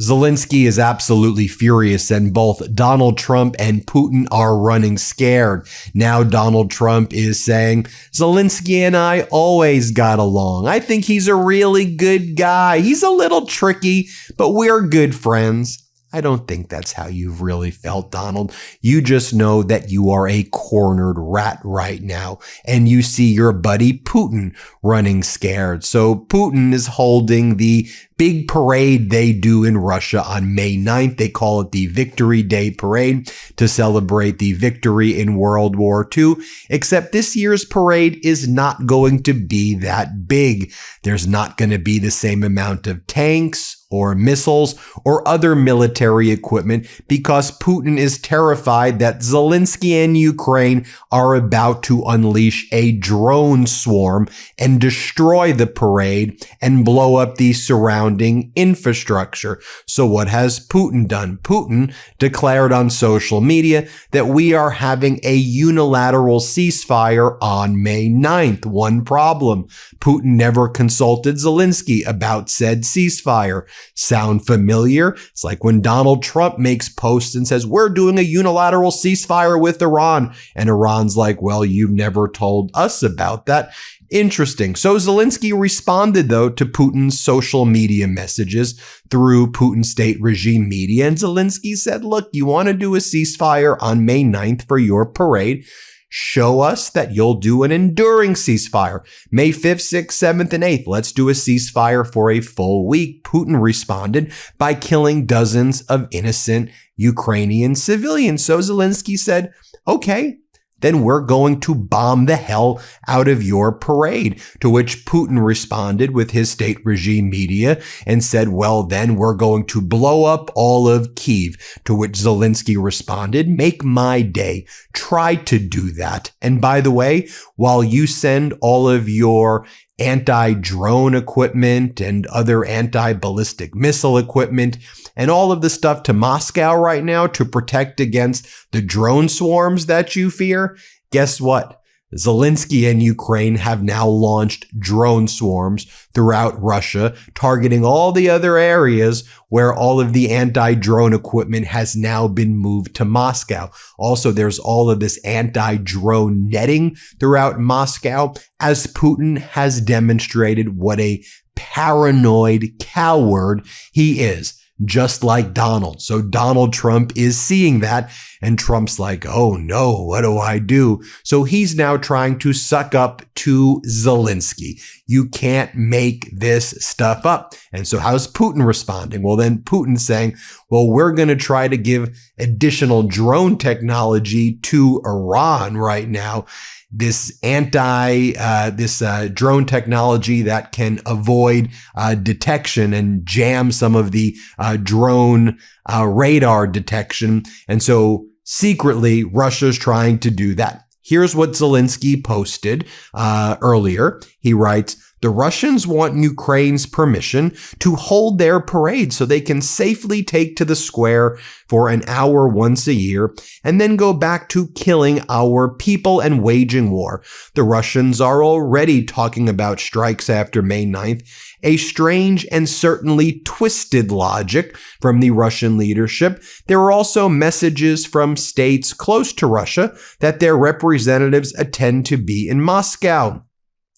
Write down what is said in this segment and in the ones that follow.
Zelenskyy is absolutely furious, and both Donald Trump and Putin are running scared. Now Donald Trump is saying, Zelenskyy and I always got along. I think he's a really good guy. He's a little tricky, but we're good friends. I don't think that's how you've really felt, Donald. You just know that you are a cornered rat right now, and you see your buddy Putin running scared. So Putin is holding the big parade they do in Russia on May 9th. They call it the Victory Day Parade to celebrate the victory in World War II, except this year's parade is not going to be that big. There's not going to be the same amount of tanks or missiles or other military equipment because Putin is terrified that Zelenskyy and Ukraine are about to unleash a drone swarm and destroy the parade and blow up the surrounding infrastructure. So what has Putin done? Putin declared on social media that we are having a unilateral ceasefire on May 9th. One problem: Putin never consulted Zelenskyy about said ceasefire. Sound familiar? It's like when Donald Trump makes posts and says, we're doing a unilateral ceasefire with Iran. And Iran's like, well, you've never told us about that. Interesting. So Zelenskyy responded, though, to Putin's social media messages through Putin's state regime media. And Zelenskyy said, look, you want to do a ceasefire on May 9th for your parade? Show us that you'll do an enduring ceasefire. May 5th, 6th, 7th, and 8th. Let's do a ceasefire for a full week. Putin responded by killing dozens of innocent Ukrainian civilians. So Zelenskyy said, okay, then we're going to bomb the hell out of your parade. To which Putin responded with his state regime media and said, well, then we're going to blow up all of Kyiv. To which Zelenskyy responded, make my day. Try to do that. And by the way, while you send all of your anti-drone equipment and other anti-ballistic missile equipment and all of the stuff to Moscow right now to protect against the drone swarms that you fear, guess what? Zelenskyy and Ukraine have now launched drone swarms throughout Russia, targeting all the other areas where all of the anti-drone equipment has now been moved to Moscow. Also, there's all of this anti-drone netting throughout Moscow, as Putin has demonstrated what a paranoid coward he is. Just like Donald. So Donald Trump is seeing that, and Trump's like, oh no, what do I do? So he's now trying to suck up to Zelenskyy. You can't make this stuff up. And so how's Putin responding? Well, then Putin's saying, well, we're going to try to give additional drone technology to Iran right now. This drone technology that can avoid detection and jam some of the drone radar detection. And so secretly, Russia's trying to do that. Here's what Zelenskyy posted earlier. He writes, the Russians want Ukraine's permission to hold their parade so they can safely take to the square for an hour once a year and then go back to killing our people and waging war. The Russians are already talking about strikes after May 9th, a strange and certainly twisted logic from the Russian leadership. There are also messages from states close to Russia that their representatives attend to be in Moscow.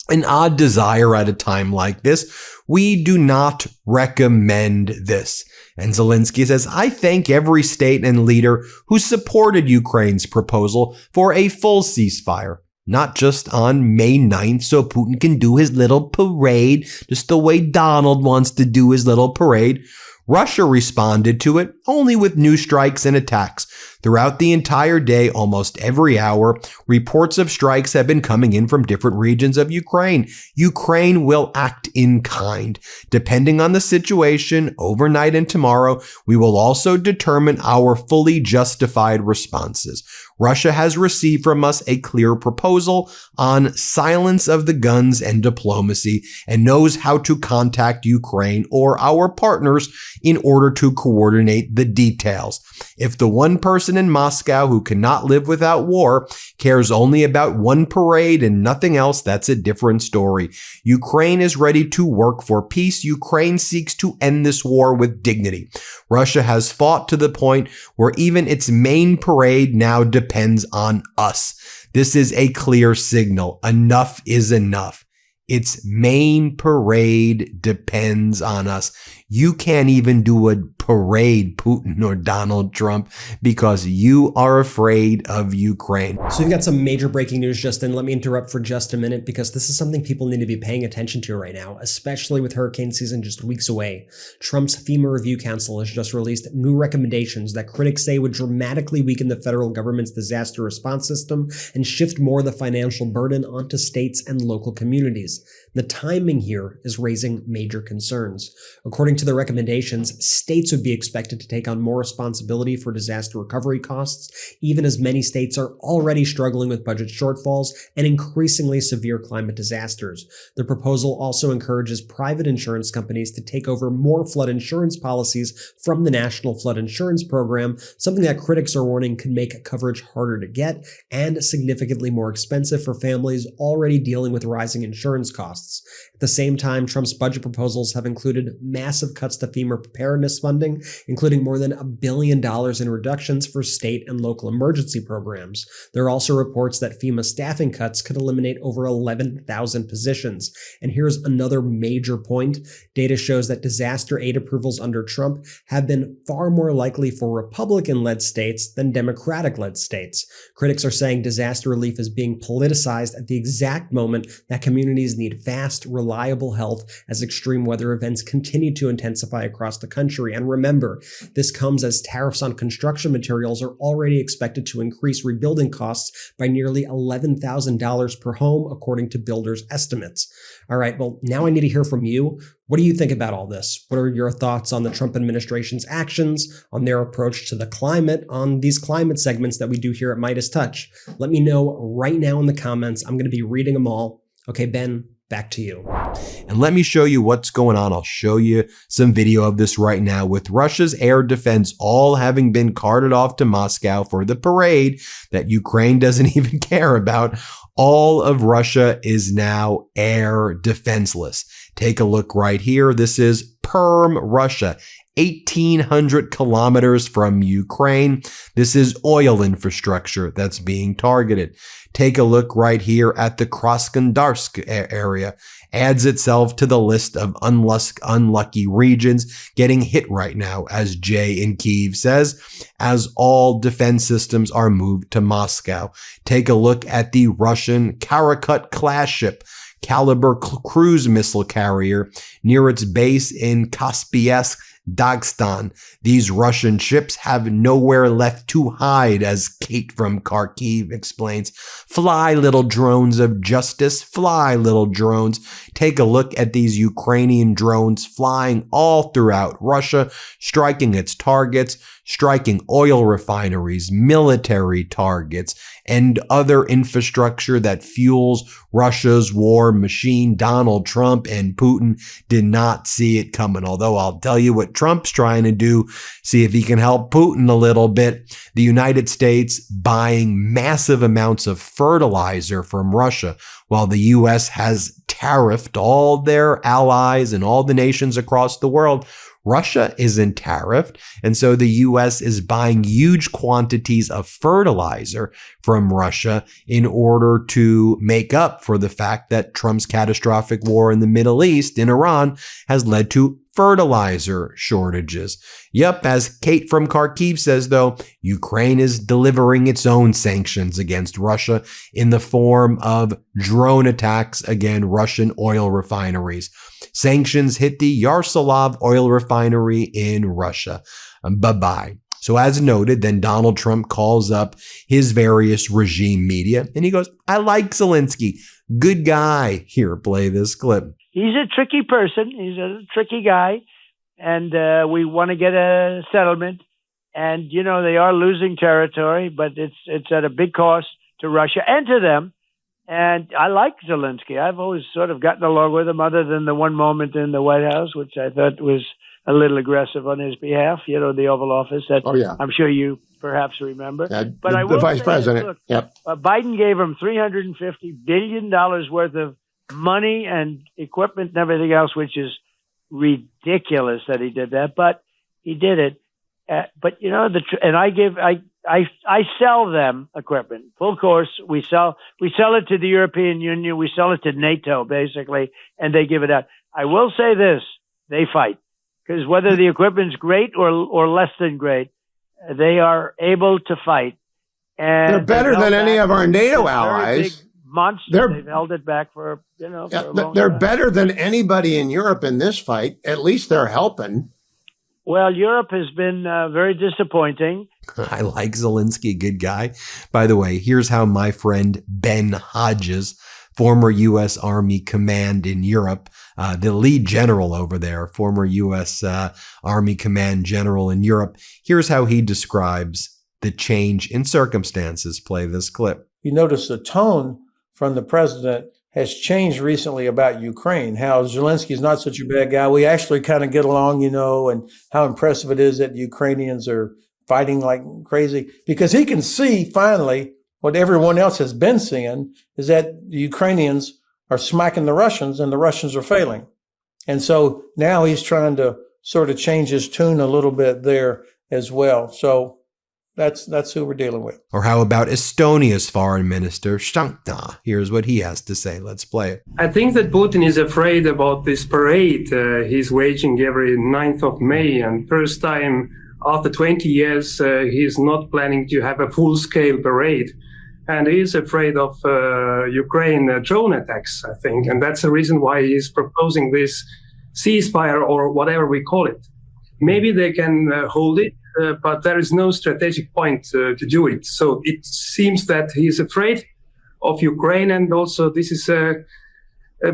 An odd desire at a time like this. We do not recommend this. And Zelenskyy says, I thank every state and leader who supported Ukraine's proposal for a full ceasefire. Not just on May 9th so Putin can do his little parade, just the way Donald wants to do his little parade. Russia responded to it only with new strikes and attacks. Throughout the entire day, almost every hour, reports of strikes have been coming in from different regions of Ukraine. Ukraine will act in kind. Depending on the situation, overnight and tomorrow, we will also determine our fully justified responses. Russia has received from us a clear proposal on silence of the guns and diplomacy and knows how to contact Ukraine or our partners in order to coordinate the details. If the one person in Moscow who cannot live without war cares only about one parade and nothing else, that's a different story. Ukraine is ready to work for peace. Ukraine seeks to end this war with dignity. Russia has fought to the point where even its main parade now depends on us. This is a clear signal. Enough is enough. Its main parade depends on us. You can't even do a parade, Putin or Donald Trump, because you are afraid of Ukraine. So we've got some major breaking news, Justin. Let me interrupt for just a minute because this is something people need to be paying attention to right now, especially with hurricane season just weeks away. Trump's FEMA Review Council has just released new recommendations that critics say would dramatically weaken the federal government's disaster response system and shift more of the financial burden onto states and local communities. The timing here is raising major concerns. According to the recommendations, states would be expected to take on more responsibility for disaster recovery costs, even as many states are already struggling with budget shortfalls and increasingly severe climate disasters. The proposal also encourages private insurance companies to take over more flood insurance policies from the National Flood Insurance Program, something that critics are warning could make coverage harder to get and significantly more expensive for families already dealing with rising insurance costs. At the same time, Trump's budget proposals have included massive cuts to FEMA preparedness funding, including more than $1 billion in reductions for state and local emergency programs. There are also reports that FEMA staffing cuts could eliminate over 11,000 positions. And here's another major point. Data shows that disaster aid approvals under Trump have been far more likely for Republican-led states than Democratic-led states. Critics are saying disaster relief is being politicized at the exact moment that communities need fast, reliable help as extreme weather events continue to intensify across the country. And remember, this comes as tariffs on construction materials are already expected to increase rebuilding costs by nearly $11,000 per home, according to builders' estimates. All right, well, now I need to hear from you. What do you think about all this? What are your thoughts on the Trump administration's actions, on their approach to the climate, on these climate segments that we do here at MeidasTouch? Let me know right now in the comments. I'm going to be reading them all. Okay, Ben, back to you. And let me show you what's going on. I'll show you some video of this right now. With Russia's air defense all having been carted off to Moscow for the parade that Ukraine doesn't even care about, all of Russia is now air defenseless. Take a look right here. This is Perm, Russia. 1,800 kilometers from Ukraine. This is oil infrastructure that's being targeted. Take a look right here at the Krasnodarsk area. Adds itself to the list of unlucky regions getting hit right now, as Jay in Kyiv says, as all defense systems are moved to Moscow. Take a look at the Russian Karakut class ship, caliber cruise missile carrier near its base in Kaspiysk, Dagestan. These Russian ships have nowhere left to hide, as Kate from Kharkiv explains. Fly, little drones of justice. Fly, little drones. Take a look at these Ukrainian drones flying all throughout Russia, striking its targets, striking oil refineries, military targets, and other infrastructure that fuels Russia's war machine. Donald Trump and Putin did not see it coming. Although I'll tell you what Trump's trying to do, see if he can help Putin a little bit. The United States buying massive amounts of fertilizer from Russia, while the U.S. has tariffed all their allies and all the nations across the world. Russia isn't tariffed, and so the U.S. is buying huge quantities of fertilizer from Russia in order to make up for the fact that Trump's catastrophic war in the Middle East, in Iran, has led to fertilizer shortages. Yep, as Kate from Kharkiv says, though, Ukraine is delivering its own sanctions against Russia in the form of drone attacks against Russian oil refineries. Sanctions hit the Yaroslavl oil refinery in Russia. Bye-bye. So as noted, then Donald Trump calls up his various regime media and he goes, I like Zelenskyy. Good guy. Here, play this clip. He's a tricky person. He's a tricky guy. And we want to get a settlement. And, you know, they are losing territory, but it's at a big cost to Russia and to them. And I like Zelenskyy. I've always sort of gotten along with him, other than the one moment in the White House, which I thought was a little aggressive on his behalf, the Oval Office that I'm sure you perhaps remember. But I will the vice say president. This, look, Biden gave him $350 billion worth of money and equipment and everything else, which is ridiculous that he did that, but he did it. But and I sell them equipment. Full course, we sell it to the European Union, we sell it to NATO basically, and they give it out. I will say this: they fight, because whether the equipment's great or less than great, they are able to fight. And they're better than any of our NATO allies. Big monsters. They've held it back for for a long they're time. better than anybody in Europe in this fight. At least they're helping. Well, Europe has been very disappointing. I like Zelenskyy, good guy. By the way, here's how my friend Ben Hodges, former U.S. Army Command in Europe, the lead general over there, former U.S. Army Command General in Europe, here's how he describes the change in circumstances. Play this clip. You notice the tone from the president has changed recently about Ukraine, how Zelenskyy is not such a bad guy. We actually kind of get along, and how impressive it is that Ukrainians are fighting like crazy, because he can see finally what everyone else has been seeing is that the Ukrainians are smacking the Russians and the Russians are failing. And so now he's trying to sort of change his tune a little bit there as well. So that's who we're dealing with. Or how about Estonia's foreign minister, Shankta? Here's what he has to say. Let's play it. I think that Putin is afraid about this parade he's waging every 9th of May. And first time after 20 years, he's not planning to have a full-scale parade. And he's afraid of Ukraine drone attacks, I think. And that's the reason why he's proposing this ceasefire or whatever we call it. Maybe they can hold it. But there is no strategic point to do it. So it seems that he's afraid of Ukraine. And also this is a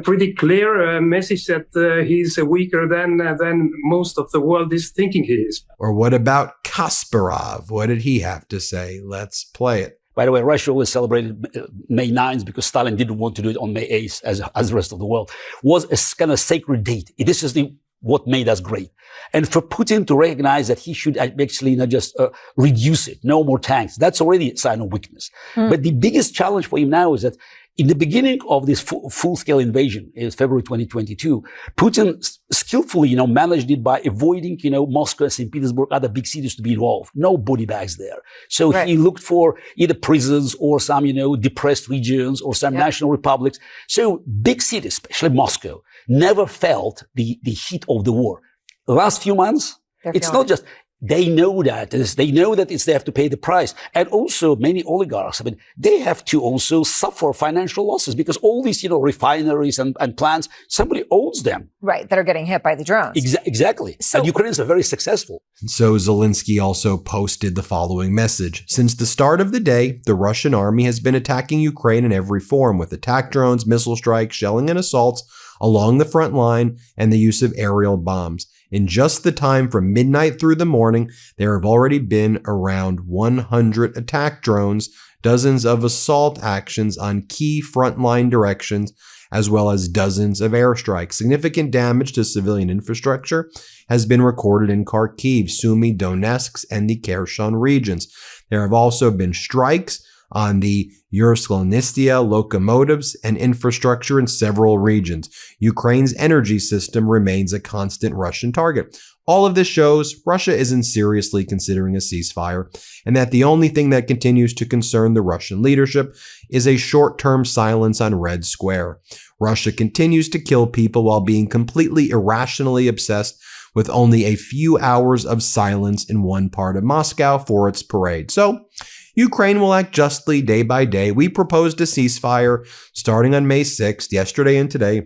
pretty clear message that he's weaker than most of the world is thinking he is. Or what about Kasparov? What did he have to say? Let's play it. By the way, Russia always celebrated May 9th because Stalin didn't want to do it on May 8th as the rest of the world. Was a kind of sacred date. This is what made us great. And for Putin to recognize that he should actually not just reduce it, no more tanks, that's already a sign of weakness. But the biggest challenge for him now is that in the beginning of this full-scale invasion, in February 2022, Putin skillfully, managed it by avoiding, Moscow, St. Petersburg, other big cities to be involved. No body bags there. So he looked for either prisons or some, depressed regions or some national republics. So big cities, especially Moscow, never felt the heat of the war. The last few months, it's not just, they know that they have to pay the price. And also many oligarchs, they have to also suffer financial losses because all these, refineries and plants, somebody owns them. Right, that are getting hit by the drones. Exactly. So, and Ukrainians are very successful. So Zelenskyy also posted the following message. Since the start of the day, the Russian army has been attacking Ukraine in every form with attack drones, missile strikes, shelling and assaults along the front line and the use of aerial bombs. In just the time from midnight through the morning, there have already been around 100 attack drones, dozens of assault actions on key frontline directions, as well as dozens of airstrikes. Significant damage to civilian infrastructure has been recorded in Kharkiv, Sumy, Donetsk, and the Kherson regions. There have also been strikes on the Ursklanistya locomotives and infrastructure in several regions. Ukraine's energy system remains a constant Russian target. All of this shows Russia isn't seriously considering a ceasefire, and that the only thing that continues to concern the Russian leadership is a short-term silence on Red Square. Russia continues to kill people while being completely irrationally obsessed with only a few hours of silence in one part of Moscow for its parade. So, Ukraine will act justly day by day. We proposed a ceasefire starting on May 6th, yesterday and today.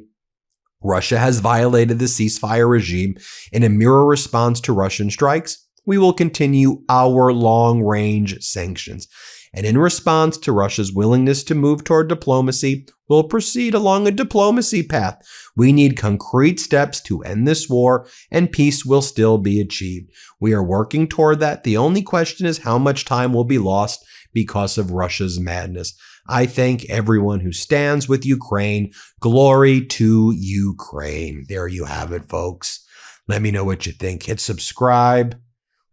Russia has violated the ceasefire regime in a mirror response to Russian strikes. We will continue our long-range sanctions. And in response to Russia's willingness to move toward diplomacy, we'll proceed along a diplomacy path. We need concrete steps to end this war, and peace will still be achieved. We are working toward that. The only question is how much time will be lost because of Russia's madness. I thank everyone who stands with Ukraine. Glory to Ukraine. There you have it, folks. Let me know what you think. Hit subscribe.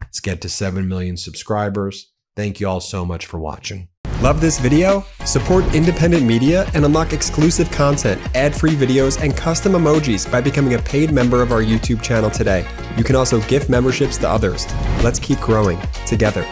Let's get to 7 million subscribers. Thank you all so much for watching. Love this video? Support independent media and unlock exclusive content, ad-free videos, and custom emojis by becoming a paid member of our YouTube channel today. You can also gift memberships to others. Let's keep growing together.